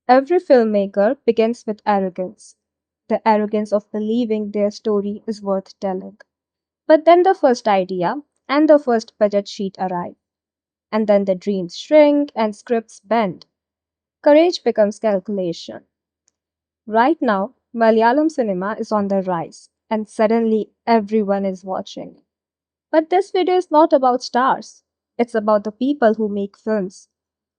Every filmmaker begins with arrogance, the arrogance of believing their story is worth telling. But then the first idea and the first budget sheet arrive, and then the dreams shrink and scripts bend. Courage becomes calculation. Right now, Malayalam cinema is on the rise, and suddenly everyone is watching. But this video is not about stars, it's about the people who make films,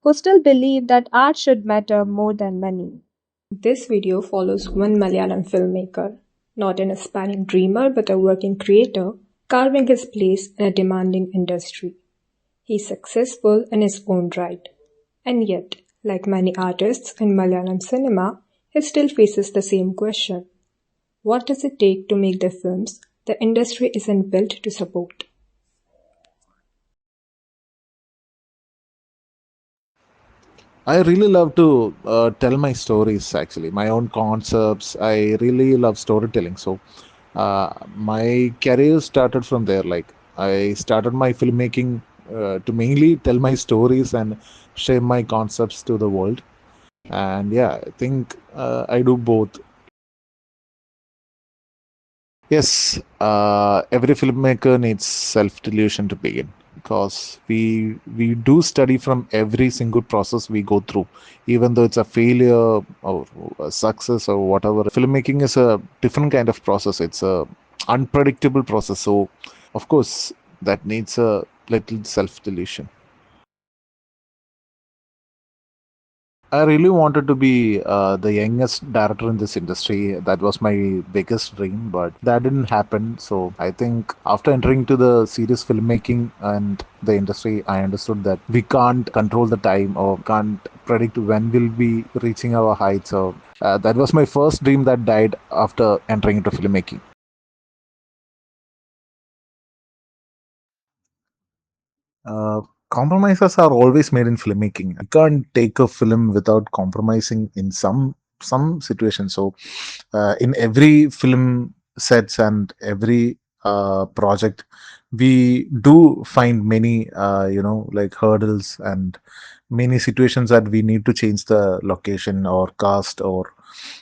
who still believe that art should matter more than money. This video follows one Malayalam filmmaker, not an aspiring dreamer but a working creator, carving his place in a demanding industry. He's successful in his own right. And yet, like many artists in Malayalam cinema, he still faces the same question. What does it take to make the films the industry isn't built to support? I really love to tell my stories, actually, my own concepts. I really love storytelling. So, my career started from there. Like, I started my filmmaking to mainly tell my stories and share my concepts to the world. And yeah, I think I do both. Yes, every filmmaker needs self-delusion to begin because we do study from every single process we go through, even though it's a failure or a success or whatever. Filmmaking is a different kind of process. It's a unpredictable process. So, of course, that needs a little self-delusion. I really wanted to be the youngest director in this industry. That was my biggest dream, but that didn't happen. So I think after entering to the serious filmmaking and the industry, I understood that we can't control the time or can't predict when we'll be reaching our heights. So that was my first dream that died after entering into filmmaking. Uh, Compromises are always made in filmmaking. You can't take a film without compromising in some situations. So, in every film sets and every project, we do find many like hurdles and many situations that we need to change the location or cast or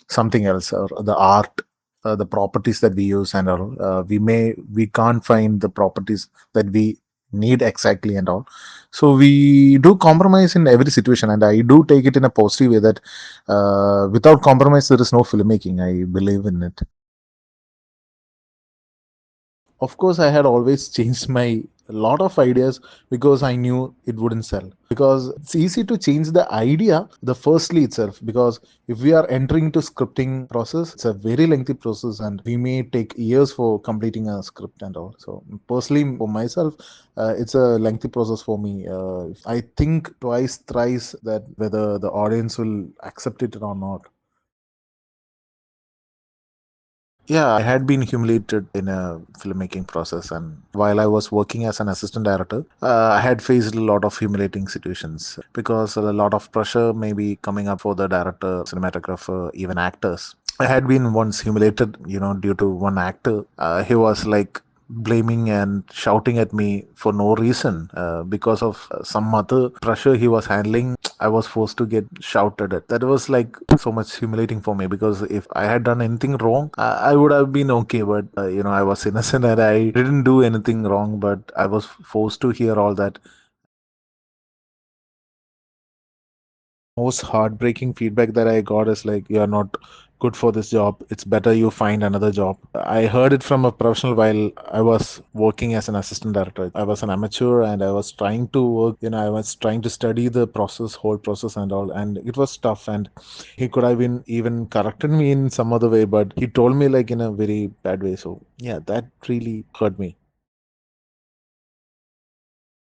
something else or the art. The properties that we use and all, we can't find the properties that we need exactly and all, so we do compromise in every situation, and I do take it in a positive way that without compromise there is no filmmaking. I believe in it. Of course, I had always changed my lot of ideas because I knew it wouldn't sell. Because it's easy to change the idea, the firstly itself. Because if we are entering into scripting process, it's a very lengthy process, and we may take years for completing a script and all. So personally, for myself, it's a lengthy process for me. I think twice, thrice that whether the audience will accept it or not. Yeah, I had been humiliated in a filmmaking process, and while I was working as an assistant director, I had faced a lot of humiliating situations because a lot of pressure may be coming up for the director, cinematographer, even actors. I had been once humiliated, due to one actor. He was like blaming and shouting at me for no reason because of some other pressure he was handling. I was forced to get shouted at. That was like so much humiliating for me because if I had done anything wrong, I would have been okay. But I was innocent and I didn't do anything wrong, but I was forced to hear all that. Most heartbreaking feedback that I got is like, you're not good for this job. It's better you find another job. I heard it from a professional while I was working as an assistant director. I was an amateur and I was trying to work, I was trying to study the process, whole process and all. And it was tough. And he could have been even corrected me in some other way, but he told me like in a very bad way. So yeah, that really hurt me.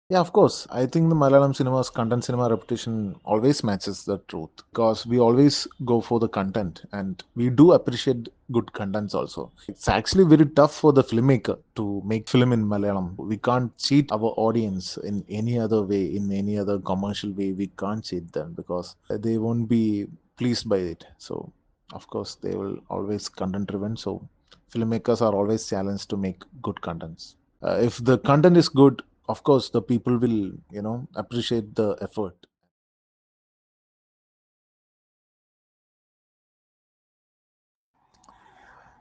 Yeah, of course. I think the Malayalam cinema's content cinema reputation always matches the truth because we always go for the content and we do appreciate good contents also. It's actually very tough for the filmmaker to make film in Malayalam. We can't cheat our audience in any other way, in any other commercial way. We can't cheat them because they won't be pleased by it. So, of course, they will always content driven. So, filmmakers are always challenged to make good contents. If the content is good, of course the people will appreciate the effort.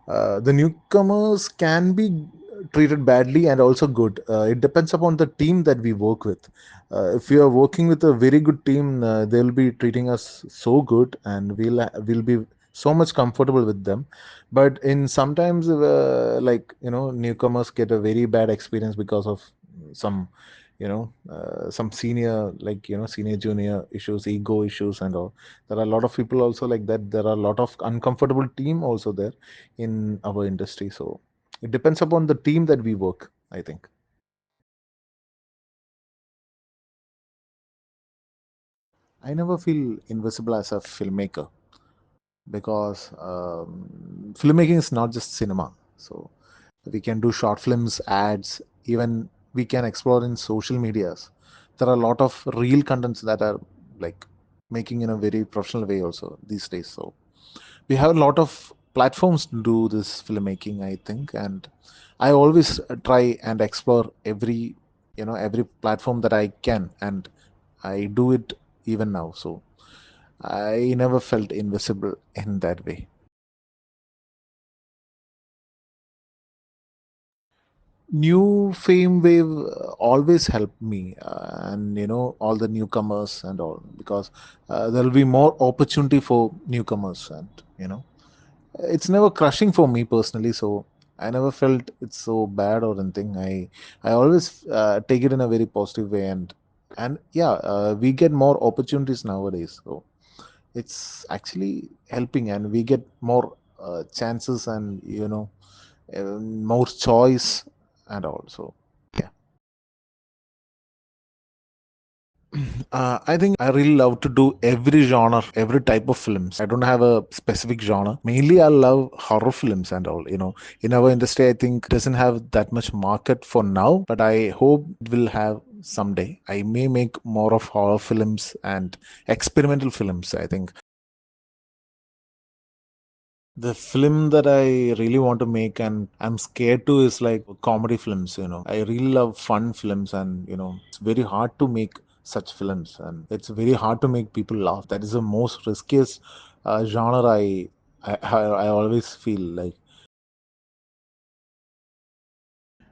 The newcomers can be treated badly and also good. It depends upon the team that we work with. If we are working with a very good team, they'll be treating us so good, and we'll be so much comfortable with them. But in sometimes, newcomers get a very bad experience because of some some senior, senior junior issues, ego issues and all. There are a lot of people also like that. There are a lot of uncomfortable team also there in our industry. So it depends upon the team that we work, I think. I never feel invisible as a filmmaker because filmmaking is not just cinema. So we can do short films, ads, even we can explore in social medias. There are a lot of real contents that are like making in a very professional way also these days. So we have a lot of platforms to do this filmmaking, I think. And I always try and explore every platform that I can, and I do it even now. So I never felt invisible in that way. New fame wave always helped me, and all the newcomers and all, because there'll be more opportunity for newcomers, and it's never crushing for me personally. So I never felt it's so bad or anything. I always take it in a very positive way, and yeah, we get more opportunities nowadays. So it's actually helping, and we get more chances, and more choice and all. So yeah. I think I really love to do every genre, every type of films. I don't have a specific genre. Mainly, I love horror films and all. In our industry, I think doesn't have that much market for now, but I hope it will have someday. I may make more of horror films and experimental films, I think. The film that I really want to make and I'm scared to is like comedy films. I really love fun films, and it's very hard to make such films, and it's very hard to make people laugh. That is the most riskiest genre I always feel like.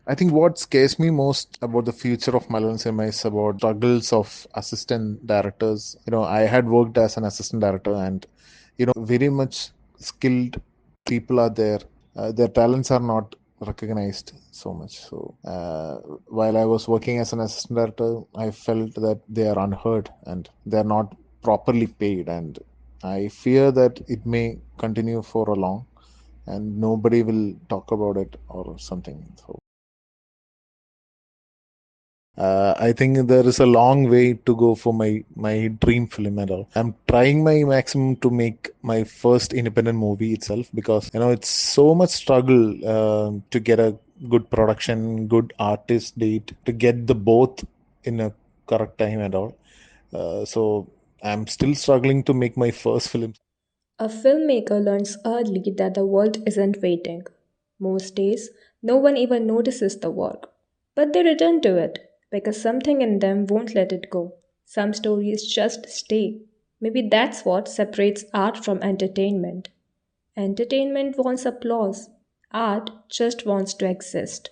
I think what scares me most about the future of Malayalam cinema is about struggles of assistant directors. I had worked as an assistant director, and very much skilled people are there. Their talents are not recognized so much. So while I was working as an assistant director, I felt that they are unheard and they are not properly paid, and I fear that it may continue for a long, and nobody will talk about it or something. So I think there is a long way to go for my dream film and all. I'm trying my maximum to make my first independent movie itself, because it's so much struggle to get a good production, good artist date, to get the both in a correct time and all. So I'm still struggling to make my first film. A filmmaker learns early that the world isn't waiting. Most days, no one even notices the work. But they return to it because something in them won't let it go. Some stories just stay. Maybe that's what separates art from entertainment. Entertainment wants applause, art just wants to exist.